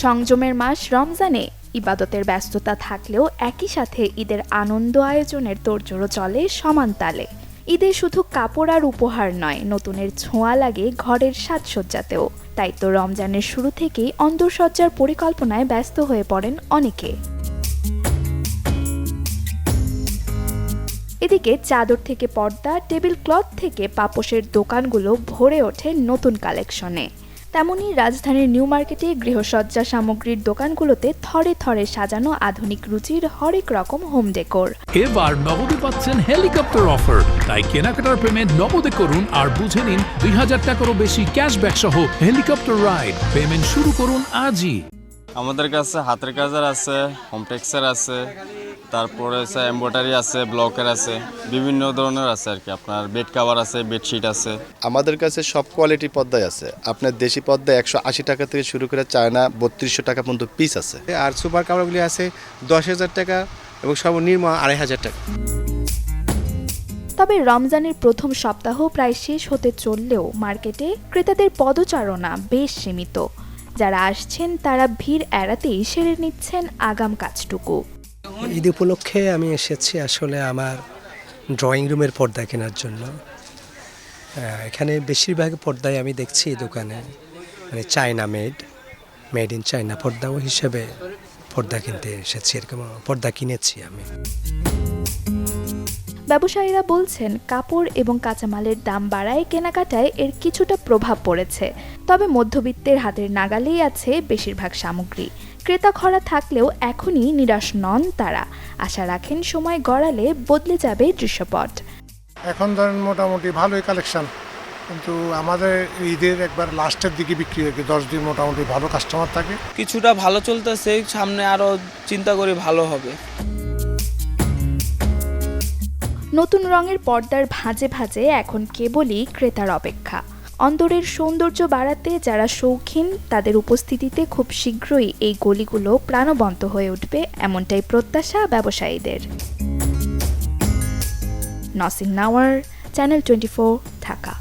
সংযমের মাস রমজানে ইবাদতের ব্যস্ততা থাকলেও একই সাথে ঈদের আনন্দ আয়োজনের তোড়জোড় চলে সমান তালে। ঈদে শুধু কাপড় আর উপহার নয়, নতুনের ছোঁয়া লাগে ঘরের সাজসজ্জাতেও। তাই তো রমজানের শুরু থেকেই অন্তঃসজ্জার পরিকল্পনায় ব্যস্ত হয়ে পড়েন অনেকে। এদিকে চাদর থেকে পর্দা, টেবিল ক্লথ থেকে পাপোশের দোকানগুলো ভরে ওঠে নতুন কালেকশনে। তেমনি রাজধানীর নিউ মার্কেটে গৃহসজ্জা সামগ্রীর দোকানগুলোতে থরে থরে সাজানো আধুনিক রুচির হরেক রকম হোম ডেকোর। এবার নগদে পাচ্ছেন হেলিকপ্টার অফার, তাই কেনাকাটার পেমেন্ট নগদে করুন আর বুঝে নিন ২০০০ টাকারও বেশি ক্যাশব্যাক সহ হেলিকপ্টার রাইড। পেমেন্ট শুরু করুন আজই। আমাদের কাছে হাতের কাজের আছে, হোম টেক্সচার আছে, তারপরে এমব্রয়ডারি আছে, ব্লকের আছে, বিভিন্ন ধরনের আছে আর কি। আপনার বেড কাভার আছে, বেডশিট আছে। আমাদের কাছে সব কোয়ালিটি পর্দায় আছে। আপনার দেশি পর্দা ১৮০ টাকা থেকে শুরু করে চায়না ৩২০০ টাকা পর্যন্ত পিস আছে। আর সুপার কাভারগুলি আছে ১০,০০০ টাকা এবং সর্বনিম্ন ২৫০০ টাকা। তবে রমজানের প্রথম সপ্তাহ প্রায় শেষ হতে চললেও মার্কেটে ক্রেতাদের পদচারণা বেশ সীমিত। যারা আসছেন তারা ভিড় এড়াতেই সেরে নিচ্ছেন আগাম কাজটুকু। ঈদ উপলক্ষে আমি এসেছি আসলে আমার ড্রয়িং রুমের পর্দা কেনার জন্য। এখানে বেশিরভাগ পর্দায় আমি দেখছি দোকানে মানে চায়না মেড ইন চায়না পর্দাও হিসেবে পর্দা কিনতে এসেছি, এরকম পর্দা কিনেছি আমি। ব্যবসায়ীরা বলছেন কাপড় এবং কাঁচামালের দাম বাড়ায় কেনাকাটায় এর কিছুটা প্রভাব পড়েছে। তবে মধ্যবিত্তের হাতের নাগালেই আছে বেশিরভাগ সামগ্রী। ক্রেতা খরা থাকলেও এখনই নিরাশ নন তারা। আশা রাখেন সময় গড়ালে বদলে যাবে দৃশ্যপট। এখন ধরেন মোটামুটি ভালোই কালেকশন, কিন্তু আমাদের ঈদের একবার লাস্টের দিকে বিক্রি হয়, 10 দিন মোটামুটি ভালো কাস্টমার থাকে। কিছুটা ভালো চলতেছে, সামনে আরও চিন্তা করি ভালো হবে। নতুন রঙের পর্দার ভাঁজে ভাঁজে এখন কেবলই ক্রেতার অপেক্ষা। অন্দরের সৌন্দর্য বাড়াতে যারা শৌখিন তাদের উপস্থিতিতে খুব শীঘ্রই এই গলিগুলো প্রাণবন্ত হয়ে উঠবে, এমনটাই প্রত্যাশা ব্যবসায়ীদের। নসিন নাওয়ার, চ্যানেল 24, ঢাকা।